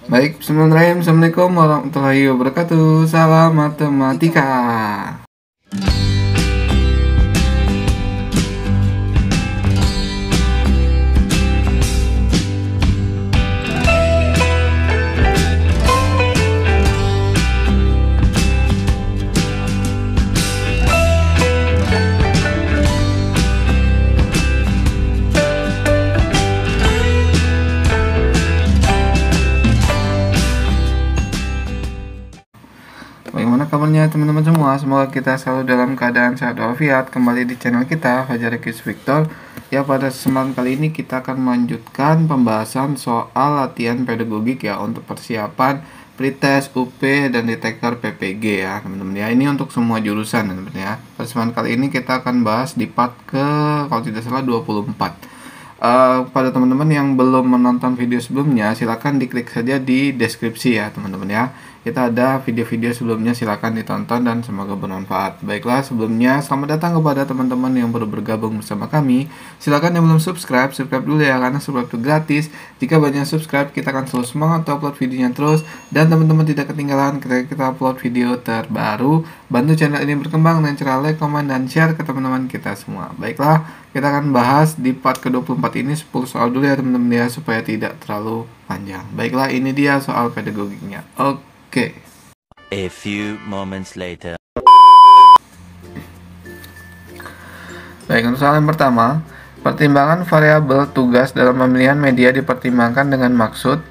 Baik, bismillahirrahmanirrahim. Assalamualaikum warahmatullahi wabarakatuh. Salam matematika. Bagaimana kabarnya teman-teman semua? Semoga kita selalu dalam keadaan sehat walafiat. Kembali di channel kita Fajar Quiz Victor. Ya, pada kesempatan kali ini kita akan melanjutkan pembahasan soal latihan pedagogik ya untuk persiapan pretest, UP dan detektor PPG ya teman-teman ya. Ini untuk semua jurusan teman-teman ya. Pada kesempatan kali ini kita akan bahas di part ke kalau tidak salah 24. Pada teman-teman yang belum menonton video sebelumnya, silakan diklik saja di deskripsi ya teman-teman ya. Kita ada video-video sebelumnya, silakan ditonton dan semoga bermanfaat. Baiklah, sebelumnya selamat datang kepada teman-teman yang baru bergabung bersama kami. Silakan yang belum subscribe dulu ya, karena subscribe itu gratis. Jika banyak subscribe, kita akan selalu semangat upload videonya terus, dan teman-teman tidak ketinggalan ketika kita upload video terbaru. Bantu channel ini berkembang dengan cara like, komen, dan share ke teman-teman kita semua. Baiklah, kita akan bahas di part ke-24 ini 10 soal dulu ya teman-teman ya, supaya tidak terlalu panjang. Baiklah, ini dia soal pedagogiknya. Oke. A few moments later. Baik, untuk soal yang pertama, pertimbangan variabel tugas dalam pemilihan media dipertimbangkan dengan maksud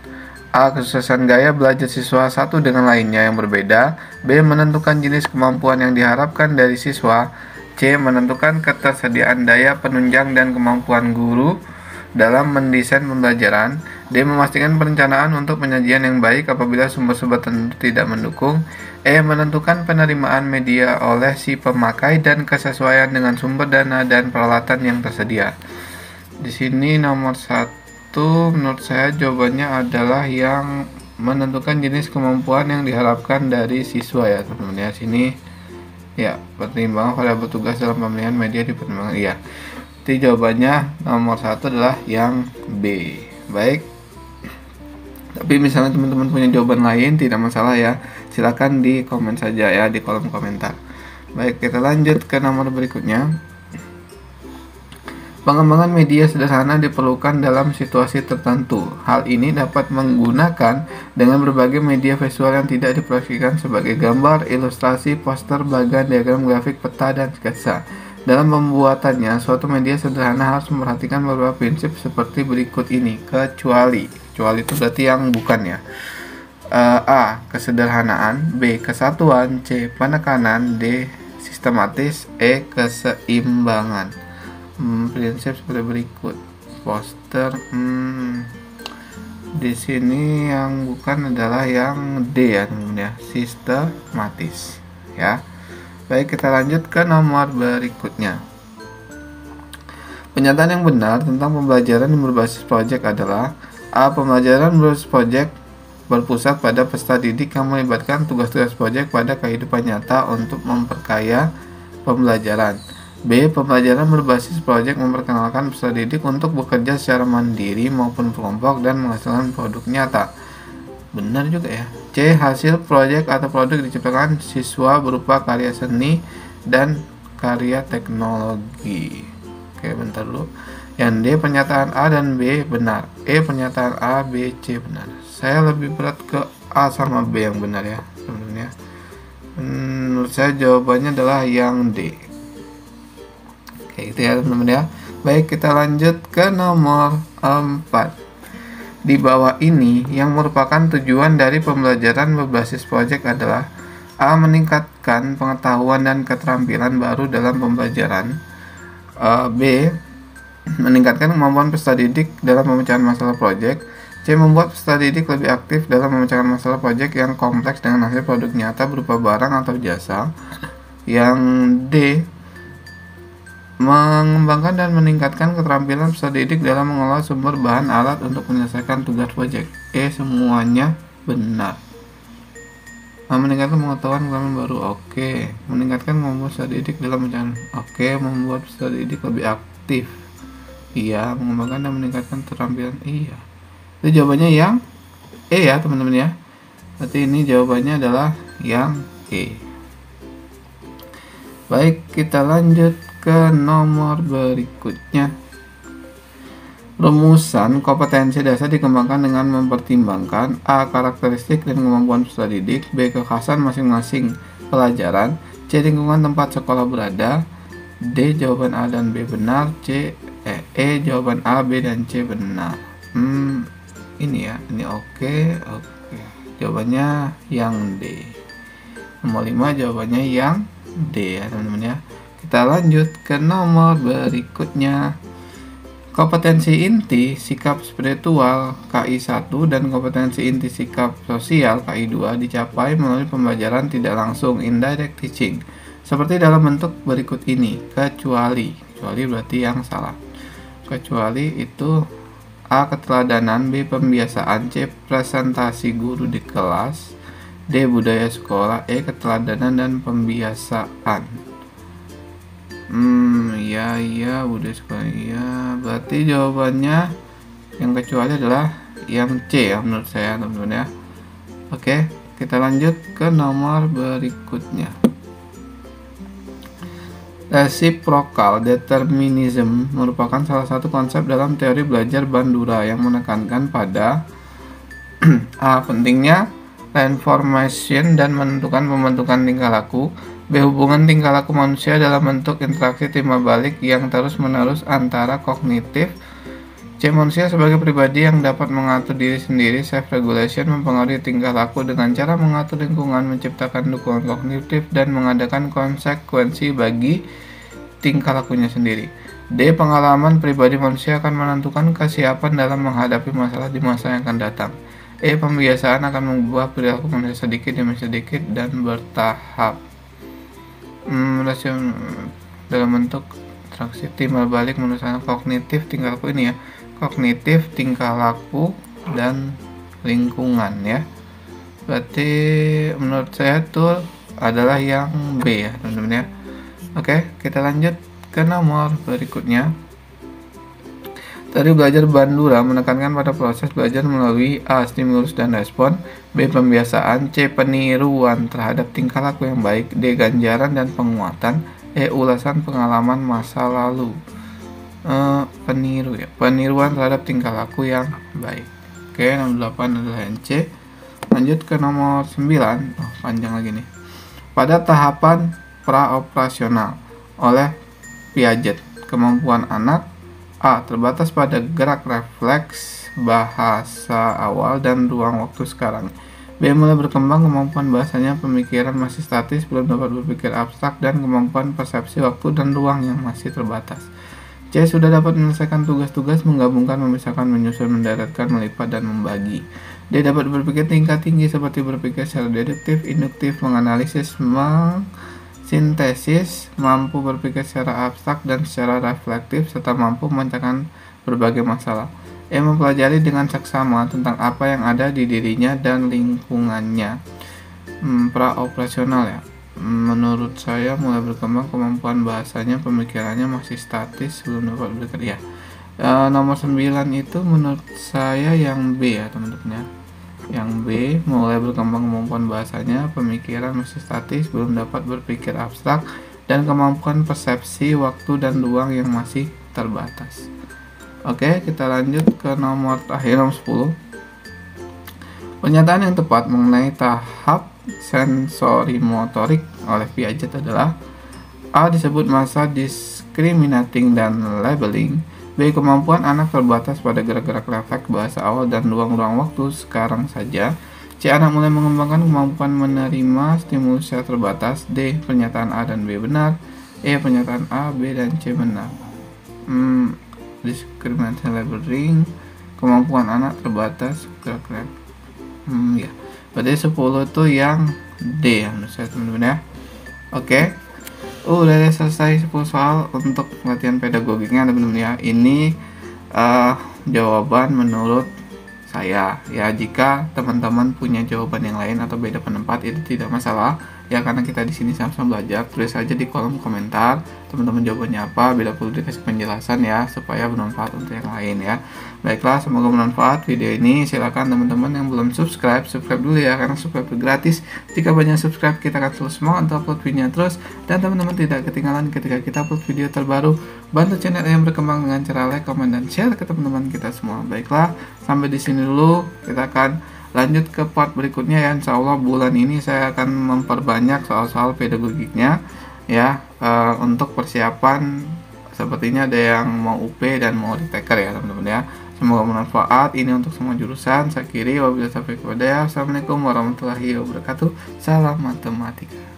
A. Kesuksesan gaya belajar siswa satu dengan lainnya yang berbeda. B. Menentukan jenis kemampuan yang diharapkan dari siswa. C. Menentukan ketersediaan daya penunjang dan kemampuan guru dalam mendesain pembelajaran. D. Memastikan perencanaan untuk penyajian yang baik apabila sumber-sumber tertentu tidak mendukung. E. Menentukan penerimaan media oleh si pemakai dan kesesuaian dengan sumber dana dan peralatan yang tersedia. Di sini nomor 1 menurut saya jawabannya adalah yang menentukan jenis kemampuan yang diharapkan dari siswa ya teman-teman ya. Sini ya, pertimbangan variabel tugas dalam pemilihan media dipertimbangkan. Iya. Jadi jawabannya nomor 1 adalah yang B. Baik. Tapi misalnya teman-teman punya jawaban lain, tidak masalah ya. Silakan di komen saja ya di kolom komentar. Baik, kita lanjut ke nomor berikutnya. Pengembangan media sederhana diperlukan dalam situasi tertentu. Hal ini dapat menggunakan dengan berbagai media visual yang tidak diproyeksikan sebagai gambar, ilustrasi, poster, bagan, diagram grafik, peta, dan sketsa. Dalam pembuatannya, suatu media sederhana harus memperhatikan beberapa prinsip seperti berikut ini. Kecuali itu berarti yang bukan ya. A. Kesederhanaan. B. Kesatuan. C. Penekanan. D. Sistematis. E. Keseimbangan. Prinsip seperti berikut. Poster. Di sini yang bukan adalah yang D ya teman-teman ya. Sistematis ya. Baik, kita lanjut ke nomor berikutnya. Pernyataan yang benar tentang pembelajaran yang berbasis proyek adalah A. Pembelajaran berbasis proyek berpusat pada peserta didik yang melibatkan tugas-tugas proyek pada kehidupan nyata untuk memperkaya pembelajaran. B. Pembelajaran berbasis proyek memperkenalkan peserta didik untuk bekerja secara mandiri maupun kelompok dan menghasilkan produk nyata. Benar juga ya. C. Hasil proyek atau produk diciptakan siswa berupa karya seni dan karya teknologi. Oke, bentar dulu. Yang D. Pernyataan A dan B benar. E. Pernyataan A, B, C benar. Saya lebih berat ke A sama B yang benar ya sebenarnya. Menurut saya jawabannya adalah yang D. Oke, itu ya teman-teman ya. Baik, kita lanjut ke nomor 4. Di bawah ini yang merupakan tujuan dari pembelajaran berbasis proyek adalah A. Meningkatkan pengetahuan dan keterampilan baru dalam pembelajaran. B. Meningkatkan kemampuan peserta didik dalam memecahkan masalah proyek. C. Membuat peserta didik lebih aktif dalam memecahkan masalah proyek yang kompleks dengan hasil produk nyata berupa barang atau jasa. Yang D. Mengembangkan dan meningkatkan keterampilan peserta didik dalam mengelola sumber bahan alat untuk menyelesaikan tugas proyek. E. Semuanya benar. Meningkatkan pengetahuan baru. Oke. Meningkatkan kemampuan peserta didik dalam mencari. Oke. Membuat peserta didik lebih aktif. Iya. Mengembangkan dan meningkatkan keterampilan. Iya. Itu jawabannya yang E E ya teman-teman ya. Berarti ini jawabannya adalah yang E. Baik, kita lanjut ke nomor berikutnya. Rumusan kompetensi dasar dikembangkan dengan mempertimbangkan A. Karakteristik dan kemampuan peserta didik, B. Kekhasan masing-masing pelajaran, C. Lingkungan tempat sekolah berada, D. Jawaban A dan B benar, E. Jawaban A, B, dan C benar. Ini ya, ini oke. Jawabannya yang D. Nomor 5 jawabannya yang D ya teman-teman ya. Kita lanjut ke nomor berikutnya. Kompetensi inti sikap spiritual KI1 dan kompetensi inti sikap sosial KI2 dicapai melalui pembelajaran tidak langsung indirect teaching seperti dalam bentuk berikut ini, kecuali berarti yang salah. Kecuali itu A. Keteladanan, B. Pembiasaan, C. Presentasi guru di kelas, D. Budaya sekolah, E. Keteladanan dan pembiasaan. Iya, budaya sekolah iya. Berarti jawabannya yang kecuali adalah yang C ya menurut saya teman-teman ya. Oke, kita lanjut ke nomor berikutnya. Reciprocal determinism merupakan salah satu konsep dalam teori belajar Bandura yang menekankan pada A. Pentingnya reinformation dan menentukan pembentukan tingkah laku, B. Hubungan tingkah laku manusia dalam bentuk interaksi timbal balik yang terus-menerus antara kognitif, C. Manusia sebagai pribadi yang dapat mengatur diri sendiri, self-regulation mempengaruhi tingkah laku dengan cara mengatur lingkungan, menciptakan dukungan kognitif, dan mengadakan konsekuensi bagi tingkah lakunya sendiri. D. Pengalaman pribadi manusia akan menentukan kesiapan dalam menghadapi masalah di masa yang akan datang. E. Pembiasaan akan mengubah perilaku manusia sedikit demi sedikit dan bertahap. Dalam bentuk interaksi timbal balik menurut kognitif tingkah laku ini ya, kognitif tingkah laku dan lingkungan ya. Berarti menurut saya itu adalah yang B ya teman-teman ya. Oke, kita lanjut ke nomor berikutnya. Teori belajar Bandura menekankan pada proses belajar melalui A. Stimulus dan respon, B. Pembiasaan, C. Peniruan terhadap tingkah laku yang baik, D. Ganjaran dan penguatan, E. Ulasan pengalaman masa lalu. Peniruan terhadap tingkah laku yang baik. Oke, nomor 8 adalah yang C. Lanjut ke nomor 9. Panjang lagi nih. Pada tahapan praoperasional oleh Piaget, kemampuan anak A. Terbatas pada gerak refleks bahasa awal dan ruang waktu sekarang. B. Mulai berkembang kemampuan bahasanya, pemikiran masih statis, belum dapat berpikir abstrak, dan kemampuan persepsi waktu dan ruang yang masih terbatas. C. Sudah dapat menyelesaikan tugas-tugas, menggabungkan, memisahkan, menyusun, menderetkan, melipat, dan membagi. D. Dapat berpikir tingkat tinggi seperti berpikir secara deduktif, induktif, menganalisis, sintesis, mampu berpikir secara abstrak dan secara reflektif, serta mampu memecahkan berbagai masalah. E. Mempelajari dengan seksama tentang apa yang ada di dirinya dan lingkungannya. Praoperasional ya. Menurut saya mulai berkembang kemampuan bahasanya, pemikirannya masih statis, belum dapat berpikir ya. Nomor 9 itu menurut saya yang B ya teman-teman ya. Yang B, mulai berkembang kemampuan bahasanya, pemikiran masih statis, belum dapat berpikir abstrak, dan kemampuan persepsi waktu dan ruang yang masih terbatas. Oke, kita lanjut ke nomor terakhir, nomor 10. Pernyataan yang tepat mengenai tahap sensorimotorik oleh Piaget adalah A. Disebut masa discriminating dan labeling, B. Kemampuan anak terbatas pada gerak-gerak refleks bahasa awal dan ruang-ruang waktu sekarang saja, C. Anak mulai mengembangkan kemampuan menerima stimulus secara terbatas, D. Pernyataan A dan B benar, E. Pernyataan A, B, dan C benar. Discrimination labeling, kemampuan anak terbatas, gerak-gerak ya. Berarti 10 itu yang D ya menurut saya teman-teman ya. Oke, udah selesai 10 soal untuk latihan pedagogiknya teman-teman ya. Ini jawaban menurut saya ya. Jika teman-teman punya jawaban yang lain atau beda pendapat itu tidak masalah, Ya karena kita di sini sama-sama belajar, tulis aja di kolom komentar teman-teman jawabannya apa, bila perlu dikasih penjelasan ya supaya bermanfaat untuk yang lain ya. Baiklah, semoga bermanfaat video ini. Silakan teman-teman yang belum subscribe dulu ya, karena subscribe itu gratis. Jika banyak subscribe kita akan terus semangat untuk upload videonya terus, dan teman-teman tidak ketinggalan ketika kita upload video terbaru. Bantu channel yang berkembang dengan cara like, comment, dan share ke teman-teman kita semua. Baiklah, sampai di sini dulu. Kita akan lanjut ke part berikutnya ya. Insya Allah bulan ini saya akan memperbanyak soal-soal pedagogiknya ya, untuk persiapan. Sepertinya ada yang mau UP dan mau retaker ya teman-teman ya. Semoga bermanfaat ini untuk semua jurusan. Saya kiri wabillahi taufiq walhidayah. Assalamualaikum warahmatullahi wabarakatuh. Salam matematika.